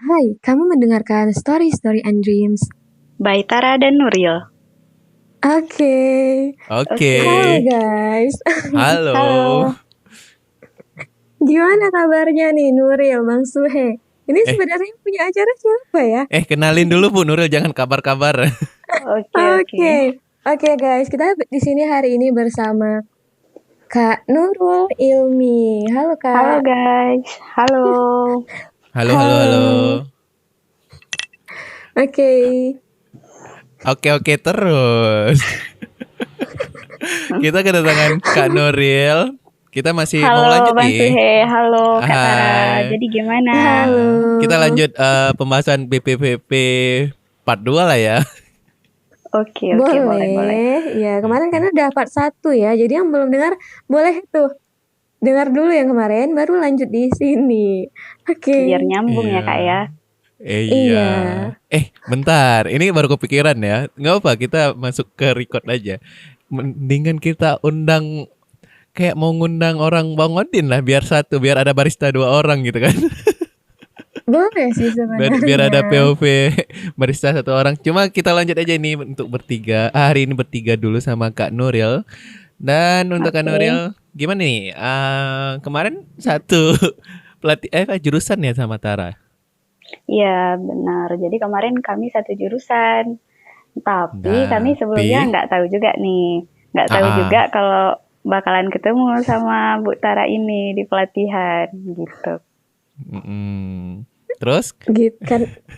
Hai, kamu mendengarkan Story Story and Dreams. By Tara dan Nuril. Oke. Oke. Halo guys. Halo. Halo. Gimana kabarnya nih Nuril, Bang Suhe? Ini sebenarnya punya acara siapa ya? Kenalin dulu Bu Nuril, jangan kabar-kabar. Oke guys, kita di sini hari ini bersama Kak Nurul Ilmi. Halo Kak. Halo guys. Halo. Halo. Oke terus. Kita kedatangan Kak Nuril. Kita masih mau lanjut Bang nih. Suhe. Halo Kak Tara. Hai. Jadi gimana? Halo. Kita lanjut pembahasan BPPP part 2 lah ya. Oke, boleh. Ya, kemarin karena udah part 1 ya. Jadi yang belum dengar boleh tuh dengar dulu yang kemarin, baru lanjut di sini. Oke. Biar nyambung ya Kak ya. Iya. Bentar, ini baru kepikiran ya. Nggak apa, kita masuk ke record aja. Mendingan kita undang, kayak mau ngundang orang Bang Odin lah, biar ada barista 2 orang gitu kan. Boleh sih sebenarnya. Biar ada POV barista 1 orang. Cuma kita lanjut aja ini untuk bertiga. Hari ini bertiga dulu sama Kak Nuril. Dan untuk Kak Nuril, gimana nih? Kemarin satu pelatih jurusan ya sama Tara. Iya benar. Jadi kemarin kami satu jurusan. Tapi kami sebelumnya nggak tahu juga nih. Nggak tahu juga kalau bakalan ketemu sama Bu Tara ini di pelatihan gitu. Terus?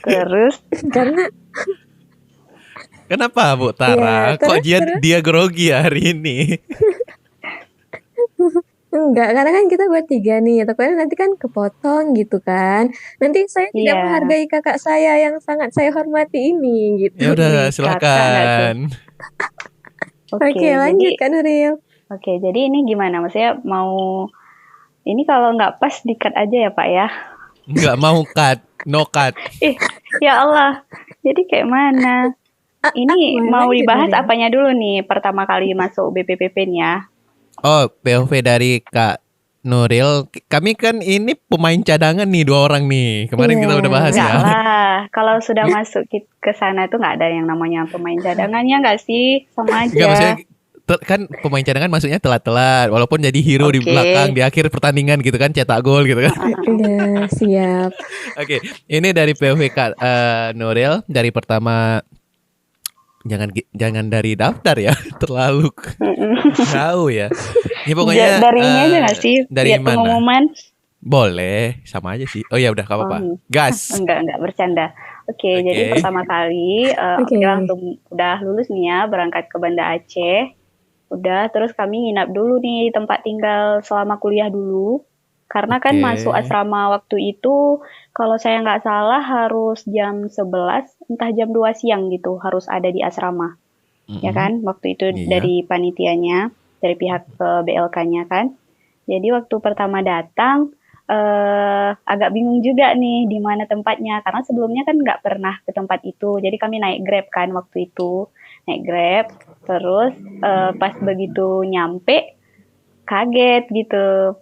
Terus karena kenapa Bu Tara? Kok dia grogi hari ini? Enggak, karena kan kita bertiga nih. Takutnya nanti kan kepotong gitu kan. Nanti saya tidak menghargai kakak saya yang sangat saya hormati ini gitu. Ya udah, silakan. Oke, lanjut Kak Nuril. Oke, jadi ini gimana? Maksudnya mau ini kalau nggak pas di-cut aja ya Pak ya? Nggak mau cut, no cut. Ya Allah. Jadi kayak mana? Ini mau dibahas apanya dulu nih pertama kali masuk BPPP-nya? Oh, POV dari Kak Nuril. Kami kan ini pemain cadangan nih 2 orang nih. Kemarin kita udah bahas ya. Lah, kalau sudah masuk ke sana tuh nggak ada yang namanya pemain cadangannya nggak sih? Sama aja. Nggak, maksudnya kan pemain cadangan masuknya telat-telat. Walaupun jadi hero di belakang, di akhir pertandingan gitu kan, cetak gol gitu kan. Iya, siap. Oke, ini dari POV Kak Nuril. Dari pertama, jangan dari daftar ya, terlalu jauh ya. Ini pokoknya dari ini aja nggak sih? Dari mana? Pengumuman? Boleh, sama aja sih. Oh ya udah, gak apa-apa. Gas. Enggak bercanda. Oke, jadi pertama kali kita langsung udah lulus nih ya, berangkat ke Banda Aceh. Udah, terus kami nginap dulu nih tempat tinggal selama kuliah dulu. Karena kan masuk asrama waktu itu, kalau saya nggak salah harus jam 11, entah jam 2 siang gitu, harus ada di asrama. Ya kan, waktu itu dari panitianya, dari pihak BLK-nya kan. Jadi waktu pertama datang, agak bingung juga nih di mana tempatnya. Karena sebelumnya kan nggak pernah ke tempat itu. Jadi kami naik Grab kan waktu itu. Naik Grab, terus pas begitu nyampe, kaget gitu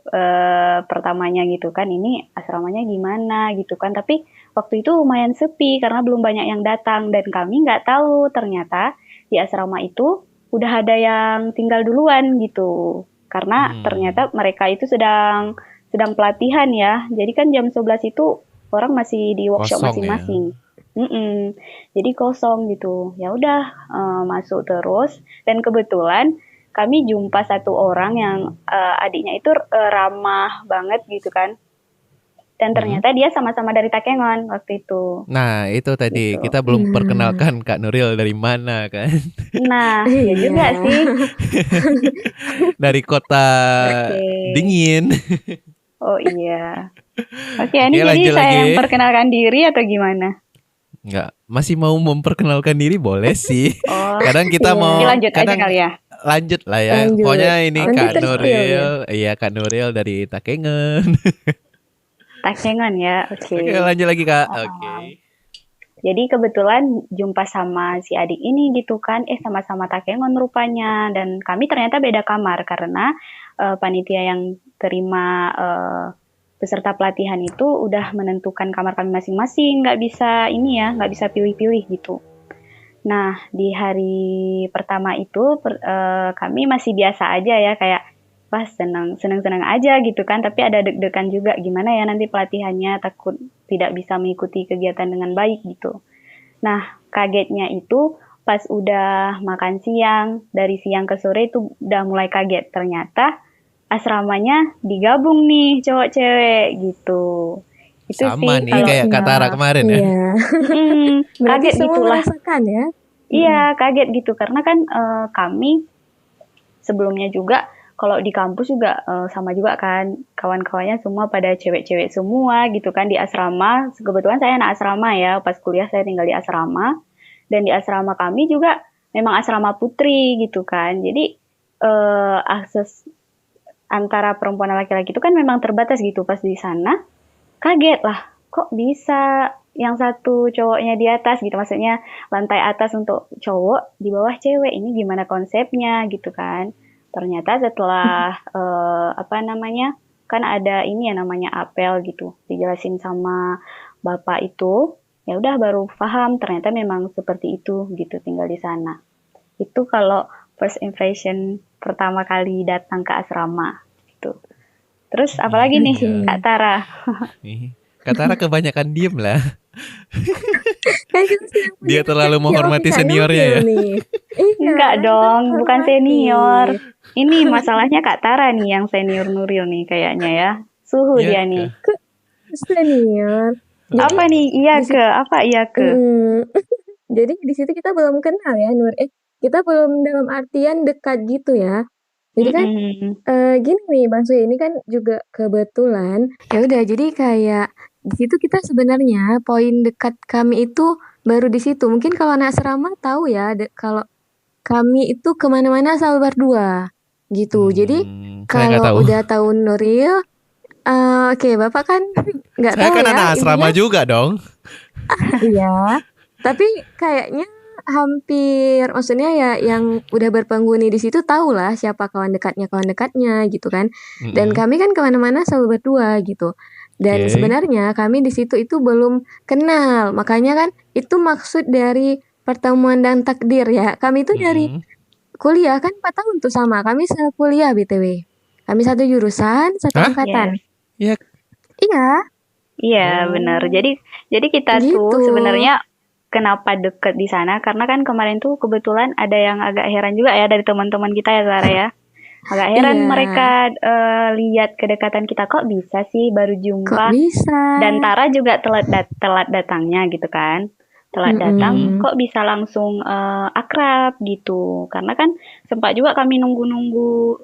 pertamanya gitu kan, ini asramanya gimana gitu kan. Tapi waktu itu lumayan sepi karena belum banyak yang datang dan kami nggak tahu ternyata di asrama itu udah ada yang tinggal duluan gitu, karena ternyata mereka itu sedang pelatihan ya. Jadi kan jam 11 itu orang masih di workshop masing-masing. Jadi kosong gitu. Ya udah masuk terus, dan kebetulan kami jumpa satu orang yang adiknya itu ramah banget gitu kan. Dan ternyata dia sama-sama dari Takengon waktu itu. Nah, itu tadi gitu. Kita belum perkenalkan Kak Nuril dari mana kan. Nah, ya juga sih. Dari kota dingin. Oh iya. Oke, ini jadi saya yang perkenalkan diri atau gimana? Enggak, masih mau memperkenalkan diri boleh sih. Kadang kita mau lanjut aja kali ya. Lanjut lah ya. Pokoknya ini Kak Nuril, iya Kak Nuril dari Takengon. Takengon ya, oke. Oke, lanjut lagi Kak. Oke. Jadi kebetulan jumpa sama si adik ini gitu kan, sama-sama Takengon rupanya. Dan kami ternyata beda kamar karena panitia yang terima peserta pelatihan itu udah menentukan kamar kami masing-masing, nggak bisa pilih-pilih gitu. Nah, di hari pertama itu kami masih biasa aja ya, kayak wah senang aja gitu kan, tapi ada deg-degan juga gimana ya nanti pelatihannya, takut tidak bisa mengikuti kegiatan dengan baik gitu. Nah, kagetnya itu pas udah makan siang, dari siang ke sore itu udah mulai kaget, ternyata asramanya digabung nih cowok cewek gitu. Itu Sama sih nih kalau kayak Kak Tara kemarin ya. Iya. Berarti kaget semua gitulah. merasakan ya? Iya, kaget gitu karena kan kami sebelumnya juga kalau di kampus juga sama juga kan, kawan-kawannya semua pada cewek-cewek semua gitu kan di asrama. Kebetulan saya anak asrama ya, pas kuliah saya tinggal di asrama, dan di asrama kami juga memang asrama putri gitu kan. Jadi akses antara perempuan dan laki-laki itu kan memang terbatas gitu. Pas di sana kaget lah, kok bisa yang satu cowoknya di atas gitu, maksudnya lantai atas untuk cowok, di bawah cewek, ini gimana konsepnya gitu kan. Ternyata setelah kan ada ini ya namanya apel gitu, dijelasin sama bapak itu, ya udah baru paham ternyata memang seperti itu gitu tinggal di sana. Itu kalau first impression pertama kali datang ke asrama gitu. Terus apalagi nih Kak Tara? Kak Tara kebanyakan diem lah. Kan kita sedang Dia terlalu menghormati Kak seniornya ya. Nuril nih. Iya, Enggak kan dong, kita bukan hormati. senior. Ini masalahnya Kak Tara nih yang senior Nuril nih kayaknya ya. Suhu Iya dia kah? nih. Senior. Jadi Apa nih? Iya di ke? Apa iya ke? jadi di situ kita belum kenal ya Nur. Kita belum dalam artian dekat gitu ya. Jadi kan gini nih Bang Sui, ini kan juga kebetulan ya udah, jadi kayak di situ kita sebenarnya poin dekat kami itu baru di situ. Mungkin kalau anak asrama tahu ya, kalau kami itu kemana-mana selalu berdua gitu. Jadi Saya nggak kalau tahu. udah tahu Nuril, oke Bapak kan nggak Saya tahu kan ya anak asrama intinya. juga dong. Iya, tapi kayaknya hampir, maksudnya ya yang udah berpenghuni di situ tahu lah siapa kawan dekatnya gitu kan. Dan kami kan kemana-mana selalu berdua gitu. Dan Oke. sebenarnya kami di situ itu belum kenal, makanya kan itu maksud dari pertemuan dan takdir ya. Kami itu dari kuliah kan 4 tahun tuh sama. Kami sekuliah BTW. Kami satu jurusan, satu Hah? angkatan. Iya. Iya. Iya, benar. Jadi kita Gitu. tuh sebenarnya kenapa deket di sana? Karena kan kemarin tuh kebetulan ada yang agak heran juga ya dari teman-teman kita ya Zara ya. Agak heran Iya. mereka lihat kedekatan kita, kok bisa sih baru Kok jumpa. bisa? Dan Tara juga telat datangnya gitu kan. Telat datang kok bisa langsung akrab gitu. Karena kan sempat juga kami nunggu-nunggu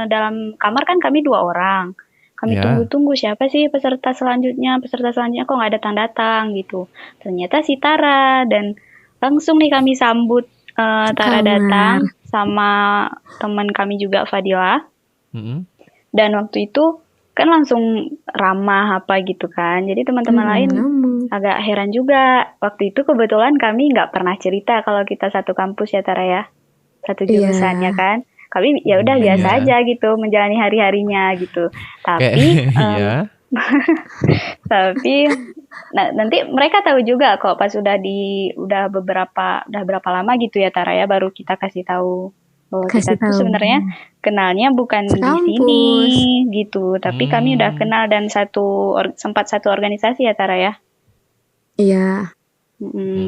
dalam kamar kan kami 2 orang. Kami Ya. tunggu-tunggu siapa sih peserta selanjutnya kok nggak datang-datang gitu. Ternyata si Tara, dan langsung nih kami sambut Tara Kamar. datang sama teman kami juga Fadila. Dan waktu itu kan langsung ramah apa gitu kan. Jadi teman-teman lain agak heran juga. Waktu itu kebetulan kami nggak pernah cerita kalau kita satu kampus ya Tara ya. Satu jurusannya kan. Kami ya udah biasa aja gitu menjalani hari-harinya gitu. Tapi tapi nanti mereka tahu juga kok pas udah berapa lama gitu ya Tara ya, baru kita kasih tahu bahwa kita tuh sebenarnya kenalnya bukan di sini gitu, tapi kami udah kenal dan sempat satu organisasi ya Tara ya. Iya.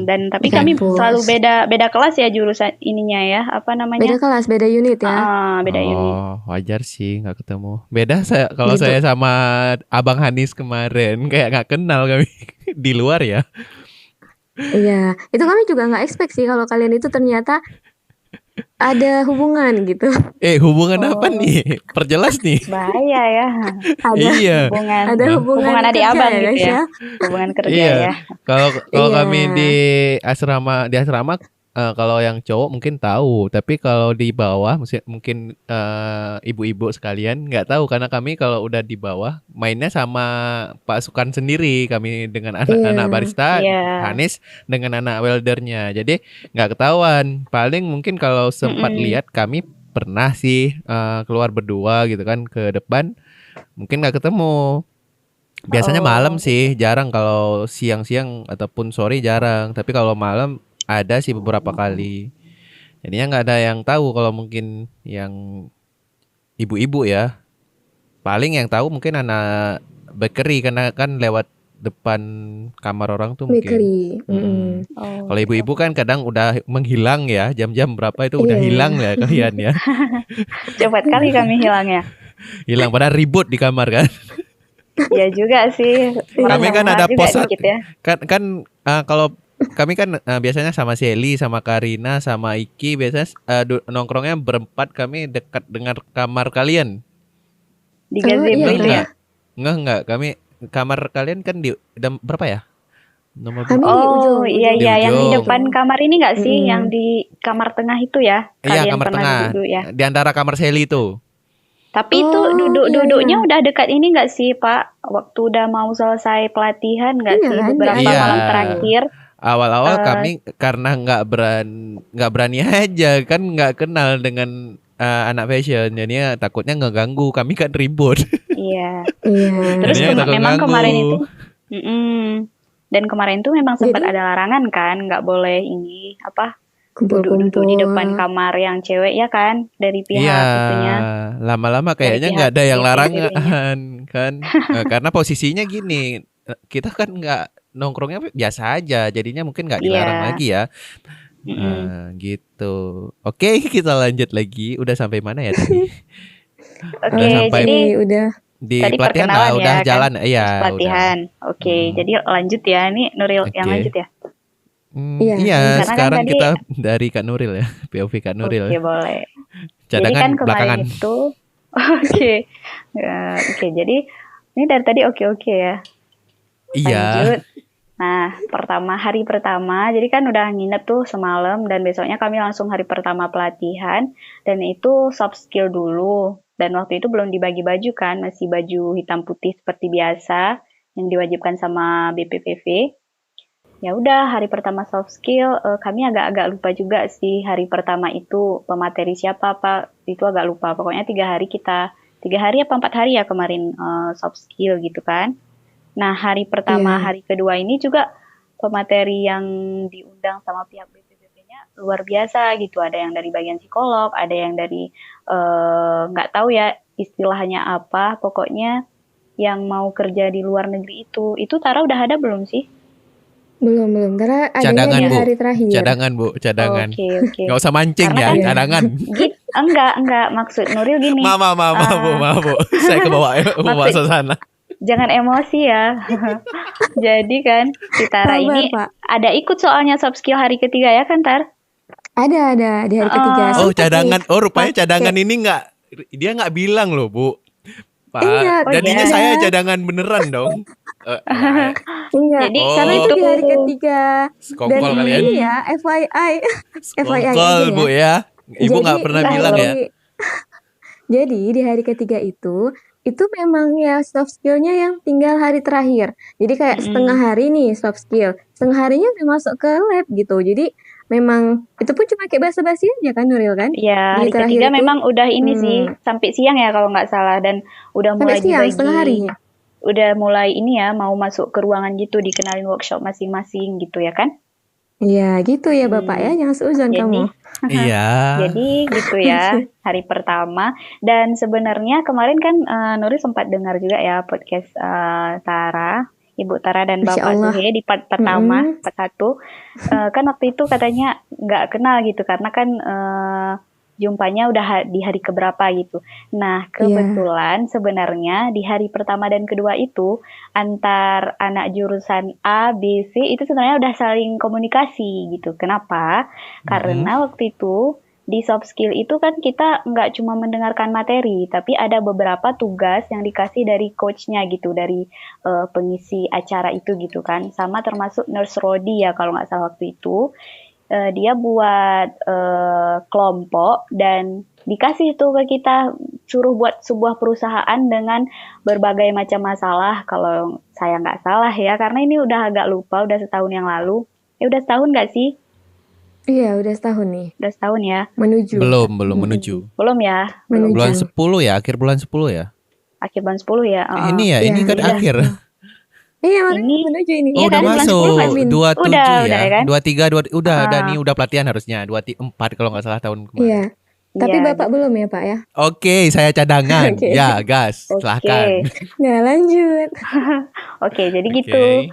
Dan tapi kami selalu beda kelas ya jurusan ininya ya, apa namanya? Beda kelas, beda unit ya. Beda unit. Wajar sih nggak ketemu. Beda kalau saya sama Abang Hanis kemarin kayak nggak kenal kami di luar ya. Iya, itu kami juga nggak expect sih kalau kalian itu ternyata ada hubungan gitu. Hubungan apa nih? Perjelas nih. Bahaya ya. Iya. Ada hubungan adik abang ya, gitu ya. Hubungan kerja ya. Kalau kami di asrama kalau yang cowok mungkin tahu, tapi kalau di bawah mungkin ibu-ibu sekalian nggak tahu, karena kami kalau udah di bawah mainnya sama Pak Sukan sendiri, kami dengan anak-anak barista, Hanis dengan anak weldernya, jadi nggak ketahuan. Paling mungkin kalau sempat lihat kami pernah sih keluar berdua gitu kan ke depan, mungkin nggak ketemu. Biasanya malam Oh, sih, jarang kalau siang-siang ataupun sore jarang. Tapi kalau malam ada sih beberapa kali. Jadinya nggak ada yang tahu kalau mungkin yang ibu-ibu ya. Paling yang tahu mungkin anak bakery karena kan lewat depan kamar orang tuh mungkin. Bakery. Mm-mm. oh Kalau gitu. ibu-ibu kan kadang udah menghilang ya, jam-jam berapa itu udah Iya. hilang ya kalian ya. Cepat kali kami hilangnya. Hilang padahal ribut di kamar kan. Ya juga sih, Kami merasa kan bersalah ada juga pos dikit ya. kalau kami kan biasanya sama Sally, sama Karina, sama Iki biasanya nongkrongnya berempat kami dekat dengan kamar kalian. Di Oh iya gazebo Enggak itu kah? ya. enggak kami kamar kalian kan di berapa ya? Nomor Kami berapa? di Oh iya ujung-ujung Di iya, yang di ujung. depan kamar ini nggak sih, yang Mm-mm. di kamar tengah itu ya, Iya, kalian kamar pernah tengah. duduk ya. Di antara kamar Sally itu. Tapi itu Oh iya duduk-duduknya iya. udah dekat ini nggak sih Pak? Waktu udah mau selesai pelatihan nggak Iya sih, kan, di beberapa Iya. malam atas. terakhir? Awal-awal eh kami karena nggak berani aja kan nggak kenal dengan anak fashion jadinya takutnya ngeganggu kami kan ribut. iya. Iya. Terus Jadinya takut memang ganggu. kemarin itu, dan kemarin tuh memang sempat Jadi ada larangan kan, nggak boleh ini apa, duduk-duduk di depan kumpul-kumpul. kamar yang cewek ya kan, dari Iya, pihak itunya, lama-lama dari kayaknya pihak nggak ada yang BPPP-nya. larangan kan. Karena posisinya gini, kita kan nggak nongkrongnya biasa aja, jadinya mungkin nggak dilarang Iya. lagi ya. Gitu. Oke, kita lanjut lagi. Udah sampai mana ya tadi? Udah Oke, sampai jadi udah di tadi pelatihan perkenalan udah ya kan, jalan. pas Iya, udah. pelatihan. Oke, jadi lanjut ya, ini Nuril yang Oke. lanjut ya. iya. Iya, Karena kan sekarang tadi, kita dari Kak Nuril ya, POV Kak Nuril. oke boleh. Jadi Cadangan kan kemarin belakangan. itu, oke, oke. Jadi ini dari tadi oke ya. Iya. Lanjut. Nah, hari pertama, jadi kan udah nginep tuh semalam dan besoknya kami langsung hari pertama pelatihan dan itu soft skill dulu. Dan waktu itu belum dibagi baju kan, masih baju hitam putih seperti biasa yang diwajibkan sama BPPV. Ya udah, hari pertama soft skill, kami agak-agak lupa juga sih hari pertama itu pemateri siapa Pak, itu agak lupa. Pokoknya 3 hari apa 4 hari ya kemarin soft skill gitu kan. Nah, hari pertama, Iya. hari kedua ini juga pemateri yang diundang sama pihak BPPP-nya luar biasa gitu. Ada yang dari bagian psikolog, ada yang dari nggak tahu ya istilahnya apa. Pokoknya yang mau kerja di luar negeri itu. Itu Tara udah ada belum sih? Belum. Karena adanya Cadangan, di Bu. hari terakhir. Cadangan, Bu, cadangan. Oke. Nggak usah mancing Karena ya, kan cadangan. enggak maksud Nuril gini. Maaf, Bu. Saya kebawa Maksud suasana. jangan emosi ya. Jadi kan si Tara Sabar, ini Pak. ada ikut soalnya soft skill hari ketiga ya kan Tar? Ada di hari ketiga. Oh, Sempet cadangan. nih Oh, rupanya pakai. cadangan ini dia nggak bilang loh, Bu. Pak, Iya, jadinya iya. saya cadangan beneran dong. Enggak. Jadi Karena itu di hari itu ketiga. Dan Sekongkol kalian. ini ya, FYI. FYI aja Sekongkol, Bu ya. ya. Ibu nggak Jadi pernah di bilang ya. Jadi di hari ketiga itu memang ya soft skillnya yang tinggal hari terakhir. Jadi kayak setengah hari nih soft skill, setengah harinya udah masuk ke lab gitu. Jadi memang itu pun cuma kayak basa-basi aja kan Nuril kan? ya Di hari terakhir ketiga itu memang udah ini sih sampai siang ya kalau nggak salah, dan udah sampai mulai siang setengah hari. dibagi, udah mulai ini ya mau masuk ke ruangan gitu, dikenalin workshop masing-masing gitu ya kan? Iya gitu ya Bapak ya, jangan seuzon Jadi kamu. Iya. jadi gitu ya hari pertama. Dan sebenarnya kemarin kan Nuri sempat dengar juga ya podcast Tara, Ibu Tara dan Masya Bapak Allah. Zuhe di part pertama, part 1. Kan waktu itu katanya nggak kenal gitu karena kan jumpanya udah di hari keberapa gitu. Nah, kebetulan sebenarnya di hari pertama dan kedua itu antar anak jurusan A, B, C itu sebenarnya udah saling komunikasi gitu. Kenapa? Karena waktu itu di soft skill itu kan kita nggak cuma mendengarkan materi, tapi ada beberapa tugas yang dikasih dari coachnya gitu, dari pengisi acara itu gitu kan. Sama termasuk Nurse Rodi ya kalau nggak salah waktu itu. Dia buat kelompok dan dikasih tuh ke kita, suruh buat sebuah perusahaan dengan berbagai macam masalah kalau saya nggak salah ya, karena ini udah agak lupa, udah setahun yang lalu. Udah setahun nggak sih? Iya udah setahun nih. Udah setahun ya? Menuju. Belum menuju. Belum ya? Menuju. Bulan 10 ya, akhir bulan 10 ya. Akhir bulan 10 ya? Ini ya, ini kan iya. akhir. Iya, makanya Ini menuju ini. Oh, iya udah kan bulan 10 masuk nggak sih? 27 Udah ya. ya kan? 23 udah Ah, nih udah pelatihan harusnya 24 kalau nggak salah tahun Iya. kemarin. Tapi iya Bapak gitu. belum ya, Pak ya? Oke, saya cadangan. Oke. Ya, gas. Silahkan. Oke. Nah, lanjut. Oke, jadi gitu. Oke.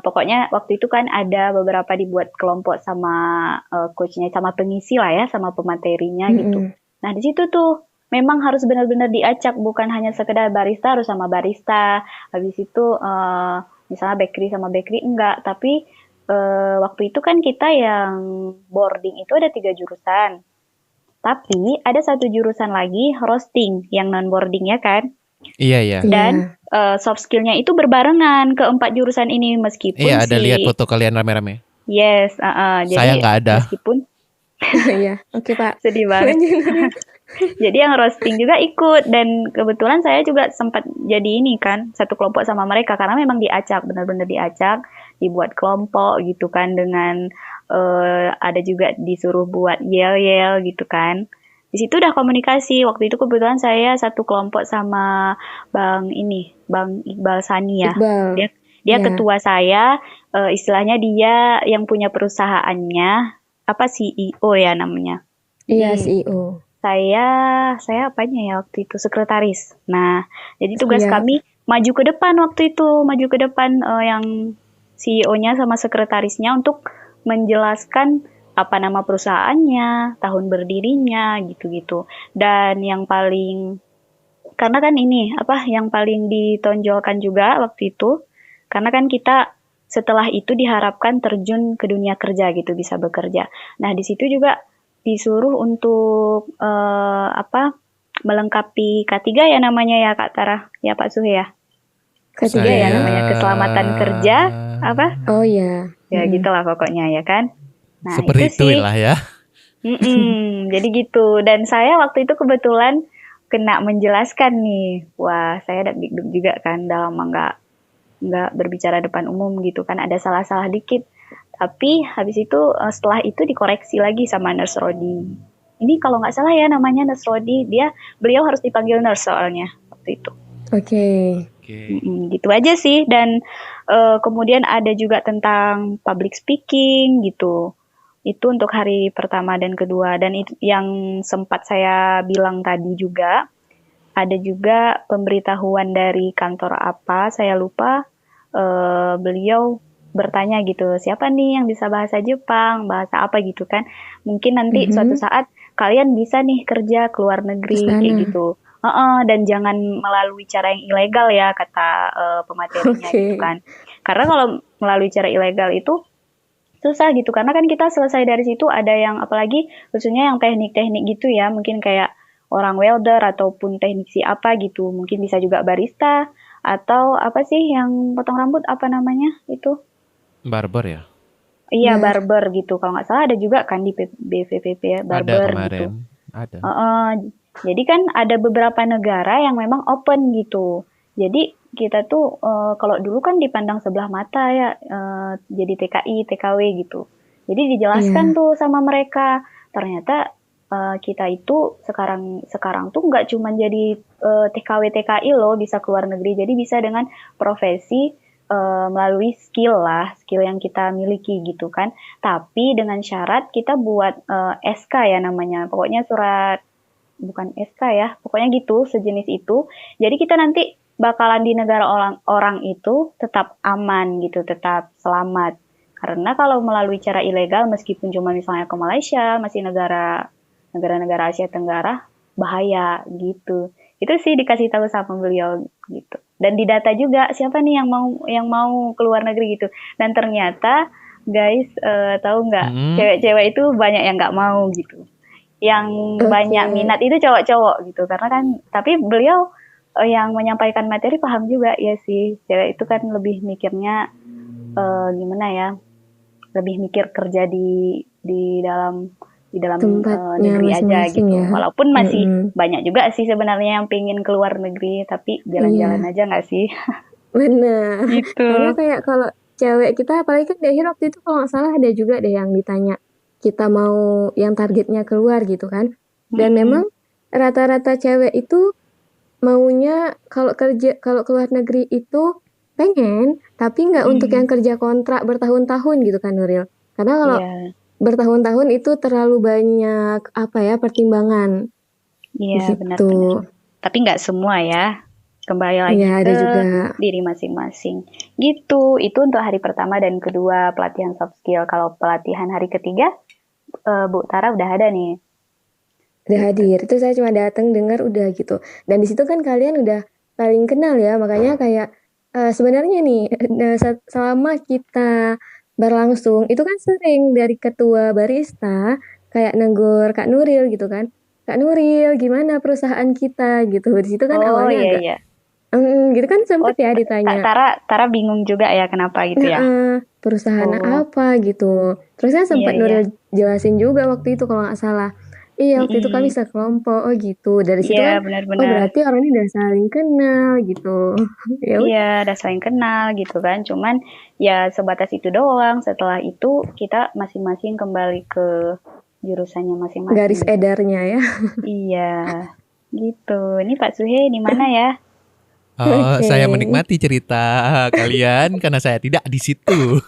Pokoknya waktu itu kan ada beberapa dibuat kelompok sama coachnya, sama pengisi lah ya, sama pematerinya gitu. Mm-mm. Nah, di situ tuh memang harus benar-benar diacak, bukan hanya sekedar barista harus sama barista. Habis itu misalnya bakery sama bakery enggak, tapi waktu itu kan kita yang boarding itu ada 3 jurusan. Tapi ada satu jurusan lagi roasting yang non boarding ya kan. Iya, iya. Dan Iya. soft skill-nya itu berbarengan ke 4 jurusan ini meskipun Iya, ada lihat foto kalian rame-rame. yes, Saya jadi nggak ada. meskipun Iya. Oke, Pak. sedih banget. Lanjut, Nuril. Jadi yang roasting juga ikut dan kebetulan saya juga sempat jadi ini kan satu kelompok sama mereka karena memang diacak, benar-benar diacak, dibuat kelompok gitu kan dengan ada juga disuruh buat yel-yel gitu kan. Di situ udah komunikasi. Waktu itu kebetulan saya satu kelompok sama Bang Iqbal Sani ya. Iqbal. Dia Ya. ketua saya, istilahnya dia yang punya perusahaannya, apa CEO ya namanya. Iya, Jadi CEO. saya apanya ya waktu itu sekretaris. Nah, jadi tugas Iya. kami maju ke depan waktu itu, maju ke depan yang CEO-nya sama sekretarisnya untuk menjelaskan apa nama perusahaannya, tahun berdirinya, gitu-gitu. Dan yang paling karena kan ini apa yang paling ditonjolkan juga waktu itu, karena kan kita setelah itu diharapkan terjun ke dunia kerja gitu, bisa bekerja. Nah, di situ juga disuruh untuk melengkapi K3 ya namanya ya Kak Tara, ya Pak Suhe ya. K3 ya namanya keselamatan kerja apa? Oh ya. Ya gitulah pokoknya ya kan. Nah, Seperti itu sih. lah ya. Jadi gitu. Dan saya waktu itu kebetulan kena menjelaskan nih. Wah, saya deg-deg juga kan dalam nggak berbicara depan umum gitu kan, ada salah-salah dikit. Tapi habis itu setelah itu dikoreksi lagi sama Nurse Rodi. Ini kalau nggak salah ya namanya Nurse Rodi, beliau harus dipanggil nurse soalnya waktu itu. Oke. Gitu aja sih. Dan kemudian ada juga tentang public speaking gitu. Itu untuk hari pertama dan kedua. Dan itu yang sempat saya bilang tadi juga, ada juga pemberitahuan dari kantor apa, saya lupa. Beliau bertanya gitu, siapa nih yang bisa bahasa Jepang, bahasa apa gitu kan. Mungkin nanti suatu saat kalian bisa nih kerja ke luar negeri kayak gitu. Dan jangan melalui cara yang ilegal ya, kata pematerinya gitu kan. Karena kalau melalui cara ilegal itu susah gitu, karena kan kita selesai dari situ ada yang apalagi khususnya yang teknik-teknik gitu ya, mungkin kayak orang welder ataupun teknisi apa gitu, mungkin bisa juga barista atau apa sih yang potong rambut apa namanya itu? Barber ya? Iya, barber gitu. Kalau nggak salah ada juga kan di BVPP ya, barber ada kemarin. gitu. Ada. Jadi kan ada beberapa negara yang memang open gitu. Jadi kita tuh kalau dulu kan dipandang sebelah mata ya, jadi TKI, TKW gitu. Jadi dijelaskan tuh sama mereka, ternyata kita itu sekarang tuh nggak cuma jadi TKW TKI loh, bisa keluar negeri. Jadi bisa dengan profesi melalui skill yang kita miliki gitu kan. Tapi dengan syarat kita buat SK ya namanya. Pokoknya surat, bukan SK ya, pokoknya gitu, sejenis itu. Jadi kita nanti bakalan di negara orang itu tetap aman gitu, tetap selamat. Karena kalau melalui cara ilegal, meskipun cuma misalnya ke Malaysia, masih negara-negara Asia Tenggara, bahaya gitu. Itu sih dikasih tahu sama beliau gitu. Dan didata juga siapa nih yang mau keluar negeri gitu. Dan ternyata guys, tahu nggak, cewek-cewek itu banyak yang nggak mau gitu. Yang banyak minat itu cowok-cowok gitu. Karena kan, tapi beliau yang menyampaikan materi paham juga ya sih. Cewek itu kan lebih mikirnya gimana ya? Lebih mikir kerja di dalam negeri aja gitu. Ya. Walaupun masih banyak juga sih sebenarnya yang pengen keluar negeri, tapi jalan-jalan aja nggak sih? Bener. Gitu. Karena kayak kalau cewek kita, apalagi kan di akhir waktu itu kalau nggak salah ada juga deh yang ditanya kita mau yang targetnya keluar gitu kan. Dan memang rata-rata cewek itu maunya kalau keluar negeri itu Pengen, tapi nggak untuk yang kerja kontrak bertahun-tahun gitu kan Nuril. Karena kalau bertahun-tahun itu terlalu banyak pertimbangan. Iya, Gitu. benar-benar. Tapi nggak semua ya. Kembali lagi Iya, ke ada juga. diri masing-masing. Gitu. Itu untuk hari pertama dan kedua pelatihan soft skill. Kalau pelatihan hari ketiga, Bu Tara udah ada nih. Udah hadir. Itu saya cuma datang dengar udah gitu. Dan di situ kan kalian udah saling kenal ya. Makanya kayak sebenarnya nih selama kita berlangsung itu kan sering dari ketua barista kayak negur Kak Nuril gitu kan. Kak Nuril, gimana perusahaan kita gitu. Di situ kan awalnya agak gitu kan sempet ya ditanya. Tara bingung juga ya kenapa gitu ya. Perusahaan apa gitu. Terus kan sempat Nuril jelasin juga waktu itu kalau nggak salah. Iya, waktu itu kami sekelompok. Oh gitu. Dari situ kan benar-benar. oh berarti orang ini udah saling kenal gitu. Iya, udah saling kenal gitu kan. Cuman ya sebatas itu doang. Setelah itu kita masing-masing kembali ke jurusannya masing-masing. Garis edarnya ya. Iya, gitu. Ini Pak Suhe di mana ya? Saya menikmati cerita kalian karena saya tidak di situ.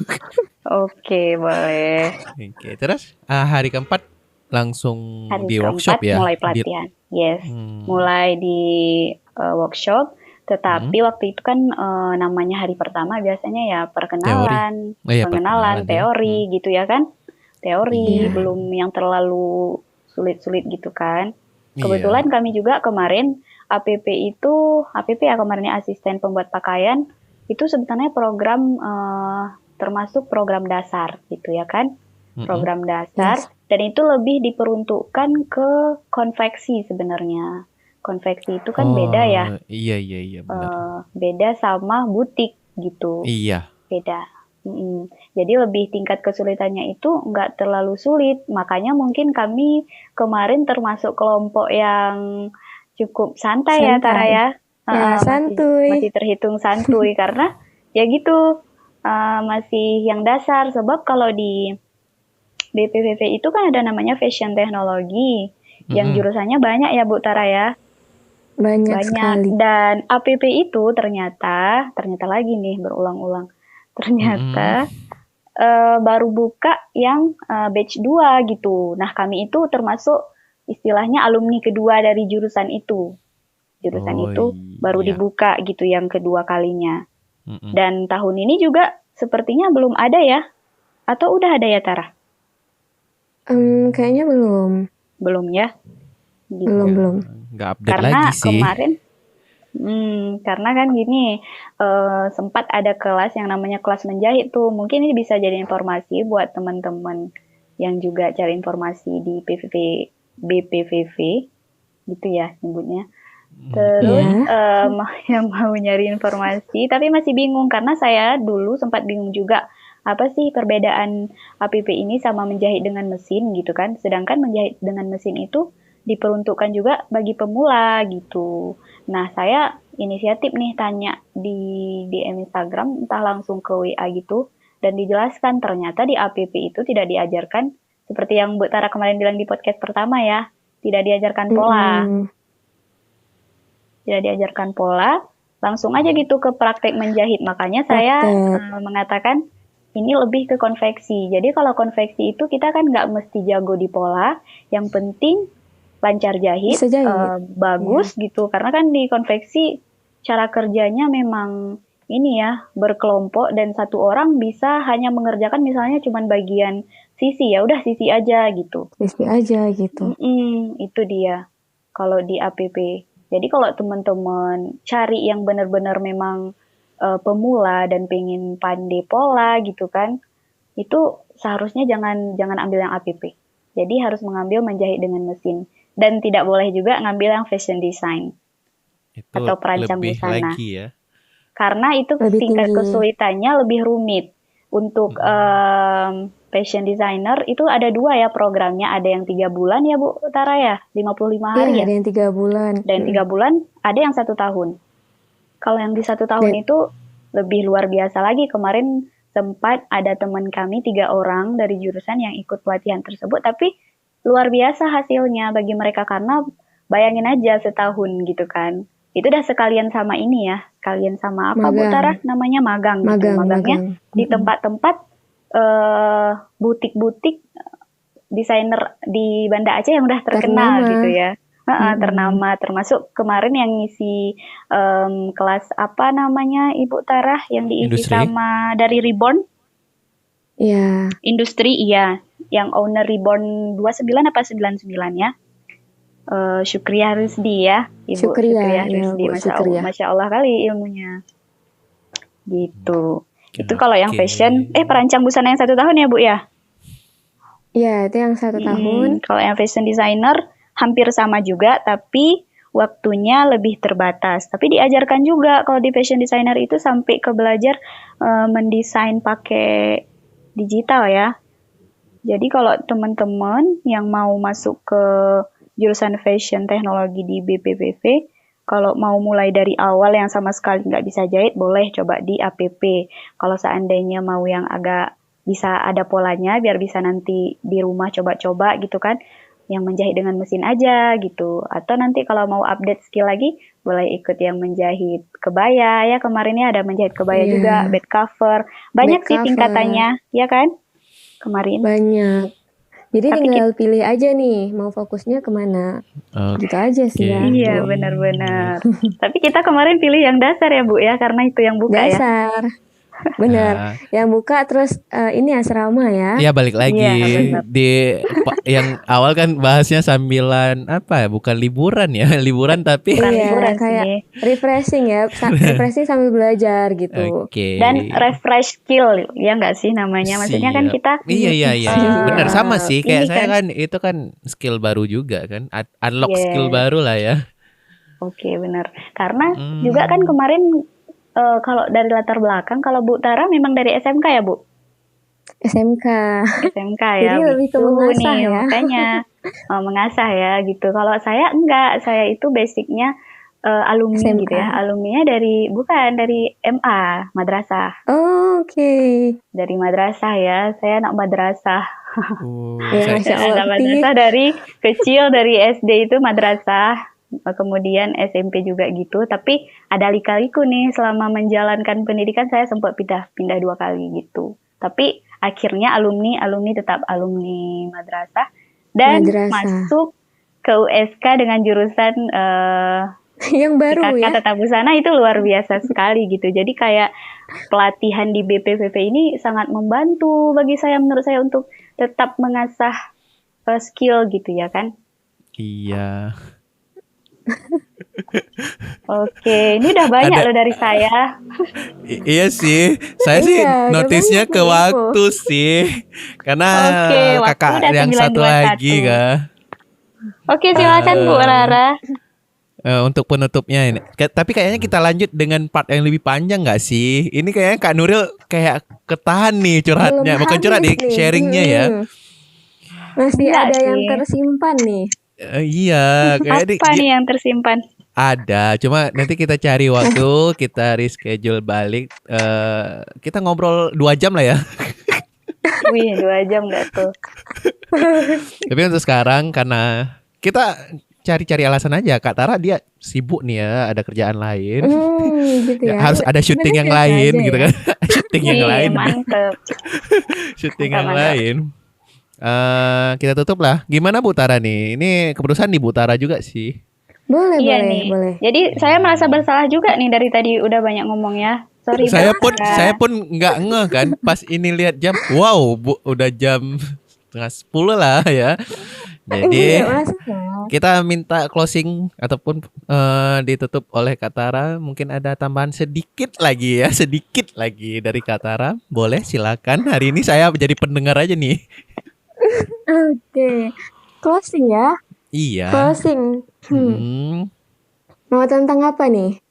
Oke, boleh. Oke, terus hari keempat langsung di workshop ya? Mulai pelatihan. Yes, mulai di workshop. Tetapi waktu itu kan namanya hari pertama biasanya ya perkenalan, pengenalan, teori gitu ya kan. Teori, belum yang terlalu sulit-sulit gitu kan. Kebetulan kami juga kemarin APP ya kemarin asisten pembuat pakaian, itu sebenarnya program termasuk program dasar gitu ya kan. Program dasar. Dan itu lebih diperuntukkan ke konveksi sebenarnya. Konveksi itu kan beda ya. Iya benar. Beda sama butik gitu. Iya. Beda. Jadi lebih tingkat kesulitannya itu nggak terlalu sulit. Makanya mungkin kami kemarin termasuk kelompok yang cukup santai ya Tara ya. Santuy. Masih terhitung santuy karena ya gitu. Masih yang dasar. Sebab kalau di BPVV itu kan ada namanya fashion teknologi. Yang jurusannya banyak ya Bu Tara ya. Banyak sekali. Dan APP itu ternyata lagi nih berulang-ulang. Ternyata baru buka yang batch 2 gitu. Nah, kami itu termasuk istilahnya alumni kedua dari jurusan itu. Jurusan itu baru dibuka gitu yang kedua kalinya. Dan tahun ini juga sepertinya belum ada ya. Atau udah ada ya Tara? Kayaknya belum. Belum ya? Gitu. Belum. Nggak update lagi sih. Karena kan gini, sempat ada kelas yang namanya kelas menjahit tuh. Mungkin ini bisa jadi informasi buat teman-teman yang juga cari informasi di BPVV, gitu ya nyebutnya. Terus yang mau nyari informasi, tapi masih bingung karena saya dulu sempat bingung juga. Apa sih perbedaan APP ini sama menjahit dengan mesin gitu kan? Sedangkan menjahit dengan mesin itu diperuntukkan juga bagi pemula gitu. Nah, saya inisiatif nih tanya di DM Instagram, entah langsung ke WA gitu, dan dijelaskan ternyata di APP itu tidak diajarkan seperti yang Bu Tara kemarin bilang di podcast pertama ya, tidak diajarkan pola. Tidak diajarkan pola, langsung aja gitu ke praktek menjahit. Makanya saya mengatakan ini lebih ke konveksi. Jadi kalau konveksi itu kita kan nggak mesti jago di pola, yang penting lancar jahit. Bagus gitu. Karena kan di konveksi cara kerjanya memang ini ya, berkelompok dan satu orang bisa hanya mengerjakan misalnya cuma bagian sisi, ya udah sisi aja gitu. Sisi aja gitu. Itu dia kalau di APP. Jadi kalau teman-teman cari yang benar-benar memang pemula dan pengen pandai pola gitu kan, itu seharusnya jangan ambil yang APP. Jadi harus mengambil menjahit dengan mesin. Dan tidak boleh juga ngambil yang fashion design itu atau perancang busana. Lagi ya. Karena itu tingkat kesulitannya lebih rumit. Untuk fashion designer itu ada 2 ya programnya. Ada yang 3 bulan ya Bu Tara ya? 55 hari ya? Ada yang 3 bulan. Dan 3 bulan, ada yang 1 tahun. Kalau yang di 1 tahun itu lebih luar biasa lagi. Kemarin sempat ada teman kami 3 orang dari jurusan yang ikut pelatihan tersebut. Tapi luar biasa hasilnya bagi mereka karena bayangin aja setahun gitu kan. itu udah sekalian sama ini ya, sekalian sama apa Bu Magang. Tara namanya magang gitu. Magangnya di tempat-tempat butik-butik desainer di Banda Aceh yang udah terkenal gitu ya. Ternama, termasuk kemarin yang ngisi kelas apa namanya Ibu Tara yang diisi Industri. sama dari Reborn. Iya. Industri, iya. Yang owner Reborn 29 apa 99 ya. Syukriah Rusdi ya, Ibu Syukriah Rusdi. Ya, Masya Allah kali ilmunya. Gitu. Itu kalau yang fashion, perancang busana yang 1 tahun ya Bu ya? Iya, itu yang 1 tahun. Kalau yang fashion designer hampir sama juga, tapi waktunya lebih terbatas. Tapi diajarkan juga kalau di fashion designer itu sampai ke belajar mendesain pakai digital ya. Jadi kalau teman-teman yang mau masuk ke jurusan fashion teknologi di BPPV, kalau mau mulai dari awal yang sama sekali nggak bisa jahit, boleh coba di APP. Kalau seandainya mau yang agak bisa ada polanya, biar bisa nanti di rumah coba-coba gitu kan, yang menjahit dengan mesin aja gitu. Atau nanti kalau mau update skill lagi, boleh ikut yang menjahit kebaya ya. Kemarin ya ada menjahit kebaya juga, bed cover. Banyak sih tingkatannya, ya kan? Kemarin. Banyak. Jadi tinggal pilih aja nih, mau fokusnya kemana. Gitu aja sih ya. Iya, benar-benar. Tapi kita kemarin pilih yang dasar ya Bu ya, karena itu yang buka ya. Dasar. Bener, yang buka terus ini asrama ya. Iya balik lagi di yang awal kan bahasnya sambilan apa ya, bukan liburan ya, liburan tapi liburan kayak refreshing ya, refreshing sambil belajar gitu. Dan refresh skill ya nggak sih namanya, maksudnya kan kita iya benar sama sih kayak saya kan itu kan skill baru juga kan, unlock skill baru lah ya. Oke, benar, karena juga kan kemarin kalau dari latar belakang, kalau Bu Tara memang dari SMK ya Bu? SMK ya. Jadi lebih ke mengasah nih, ya. Makanya mengasah ya gitu. Kalau saya enggak, saya itu basicnya alumni SMK. gitu ya. Alumninya dari MA madrasah. Oke. Dari madrasah ya. Saya anak madrasah. Masya Allah. Anak madrasah dari kecil, dari SD itu madrasah. Kemudian SMP juga gitu, tapi ada lika-liku nih selama menjalankan pendidikan saya sempat pindah 2 kali gitu. Tapi akhirnya alumni tetap alumni madrasah dan masuk ke USK dengan jurusan yang baru ya. Tata busana itu luar biasa sekali gitu. Jadi kayak pelatihan di BPPV ini sangat membantu bagi saya, menurut saya, untuk tetap mengasah skill gitu ya kan. Iya. Oke, ini udah banyak loh dari saya. Iya sih, saya sih notisnya ke waktu sih, karena kakak yang 1 lagi kah. Oke, silakan Bu Rara. Untuk penutupnya ini, tapi kayaknya kita lanjut dengan part yang lebih panjang nggak sih? Ini kayaknya Kak Nuril kayak ketahan nih curhatnya, bukan curhat nih, sharingnya ya. Masih ada yang tersimpan nih. Iya, apa nih yang tersimpan? Ada, cuma nanti kita cari waktu, kita reschedule balik. Kita ngobrol 2 jam lah ya. Wih, 2 jam nggak tuh? Tapi untuk sekarang karena kita cari-cari alasan aja, Kak Tara dia sibuk nih ya, ada kerjaan lain. Gitu ya. Harus ada syuting yang lain gitu kan. Syuting yang lain. Mantep. Syuting yang lain. Kita tutup lah. Gimana Bu Tara nih? Ini keputusan di Bu Tara juga sih. Boleh. Jadi saya merasa bersalah juga nih dari tadi udah banyak ngomong ya. Sorry. Saya pun nggak ngeh kan pas ini lihat jam. Wow, Bu, udah jam 9:30 lah ya. Jadi kita minta closing ataupun ditutup oleh Kak Tara. Mungkin ada tambahan sedikit lagi dari Kak Tara. Boleh, silakan. Hari ini saya jadi pendengar aja nih. Oke. Closing ya? Iya. Closing. Mau tentang apa nih?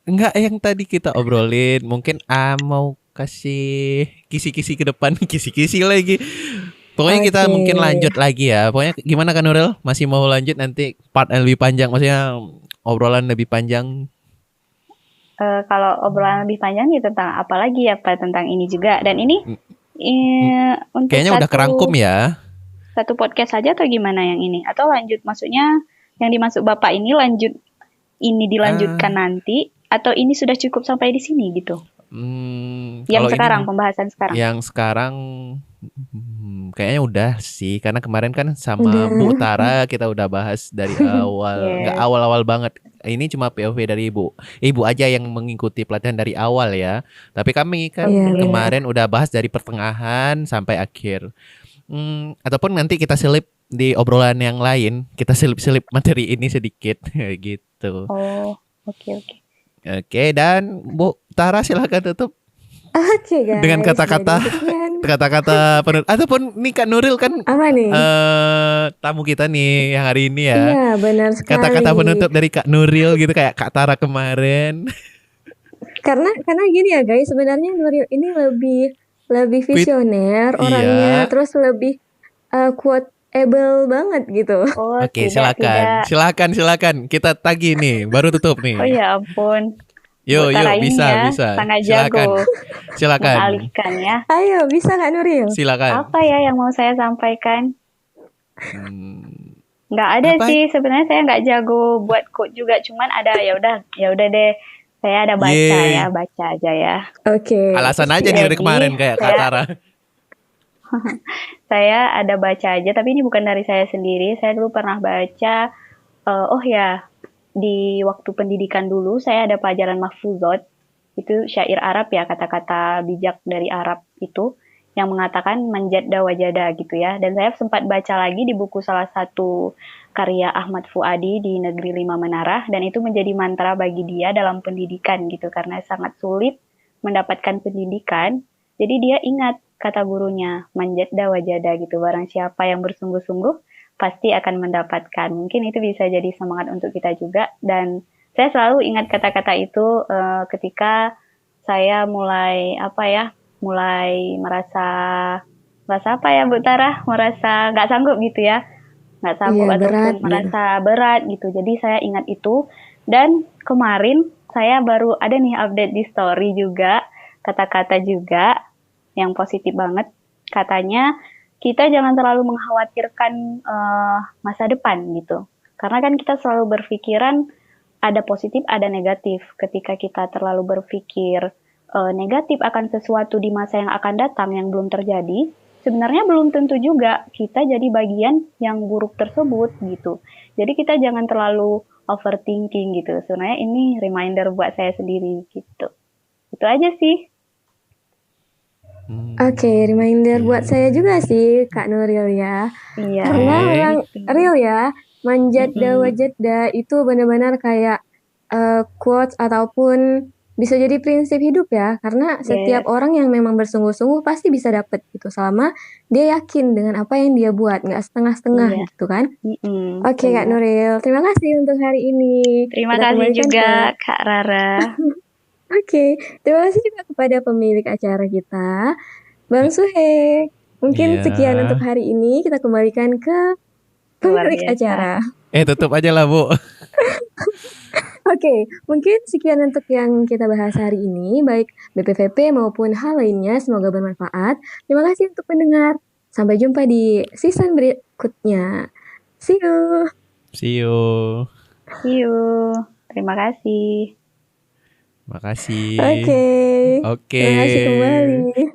Enggak, yang tadi kita obrolin. Mungkin mau kasih kisi-kisi ke depan. Kisi-kisi lagi. Pokoknya kita mungkin lanjut lagi ya. Pokoknya gimana Kak Nuril? Masih mau lanjut nanti part yang lebih panjang? Maksudnya obrolan lebih panjang? Kalau obrolan lebih panjang ya tentang apa lagi ya Pak? Tentang ini juga. Dan ini untuk kayaknya udah kerangkum ya. Satu podcast saja atau gimana yang ini? Atau lanjut, maksudnya yang dimaksud Bapak ini lanjut ini dilanjutkan nanti atau ini sudah cukup sampai di sini gitu? Yang sekarang, pembahasan sekarang. Yang sekarang kayaknya udah sih, karena kemarin kan sama Bu Tara kita udah bahas dari awal, nggak awal-awal banget. Ini cuma POV dari Ibu aja yang mengikuti pelatihan dari awal ya. Tapi kami kan kemarin udah bahas dari pertengahan sampai akhir. Ataupun nanti kita selip di obrolan yang lain, kita selip-selip materi ini sedikit gitu. Oh, oke. Oke, dan Bu Tara silakan tutup. Oke, guys. Dengan kata-kata penutup. Ataupun nih Kak Nuril kan apa nih? Tamu kita nih yang hari ini ya. Iya, benar sekali. Kata-kata penutup dari Kak Nuril gitu kayak Kak Tara kemarin. Karena gini ya guys, sebenarnya Nuril ini lebih visioner orangnya, terus lebih quotable banget gitu. Oke, silakan. Kita tagih nih, baru tutup nih. Oh ya ampun. Yuk, bisa. Sangat jago. Silakan. Mengalihkan ya. Ayo, bisa Kak Nuril? Silakan. Apa ya yang mau saya sampaikan? Nggak ada sih, sebenarnya saya nggak jago buat quote juga, cuman ada ya udah deh. Saya ada baca aja ya. Oke. Alasan aja nih dari kemarin kayak Kak Tara. Saya ada baca aja, tapi ini bukan dari saya sendiri. Saya dulu pernah baca, di waktu pendidikan dulu saya ada pelajaran mahfuzot, itu syair Arab ya, kata-kata bijak dari Arab itu yang mengatakan manjadda wajada gitu ya. Dan saya sempat baca lagi di buku salah satu karya Ahmad Fuadi di Negeri Lima Menara, dan itu menjadi mantra bagi dia dalam pendidikan gitu, karena sangat sulit mendapatkan pendidikan. Jadi dia ingat kata gurunya, manjadda wajada gitu, barang siapa yang bersungguh-sungguh pasti akan mendapatkan. Mungkin itu bisa jadi semangat untuk kita juga. Dan saya selalu ingat kata-kata itu ketika saya mulai merasa apa ya Bu Tara, merasa nggak sanggup gitu ya, nggak sanggup ataupun merasa berat gitu. Jadi saya ingat itu, dan kemarin saya baru ada nih update di story juga, kata-kata juga yang positif banget. Katanya kita jangan terlalu mengkhawatirkan masa depan gitu, karena kan kita selalu berpikiran ada positif ada negatif. Ketika kita terlalu berpikir negatif akan sesuatu di masa yang akan datang yang belum terjadi, sebenarnya belum tentu juga kita jadi bagian yang buruk tersebut gitu. Jadi kita jangan terlalu overthinking gitu. Sebenarnya ini reminder buat saya sendiri gitu. Itu aja sih. Oke, reminder buat saya juga sih Kak Nuril ya. Iya. Karena orang real ya, manjadda wajadda itu benar-benar kayak quotes ataupun bisa jadi prinsip hidup ya. Karena setiap orang yang memang bersungguh-sungguh pasti bisa dapet gitu, selama dia yakin dengan apa yang dia buat, nggak setengah-setengah gitu kan. Oke Kak Nuril, terima kasih untuk hari ini. Terima kasih juga Kak Rara. Oke, terima kasih juga kepada pemilik acara kita, Bang Suhe. Mungkin sekian untuk hari ini, kita kembalikan ke pemilik acara. Tutup aja lah Bu. Oke, mungkin sekian untuk yang kita bahas hari ini, baik BPVP maupun hal lainnya, semoga bermanfaat. Terima kasih untuk pendengar. Sampai jumpa di season berikutnya. See you. See you. See you. Terima kasih. Makasih. Oke. Terima kasih kembali.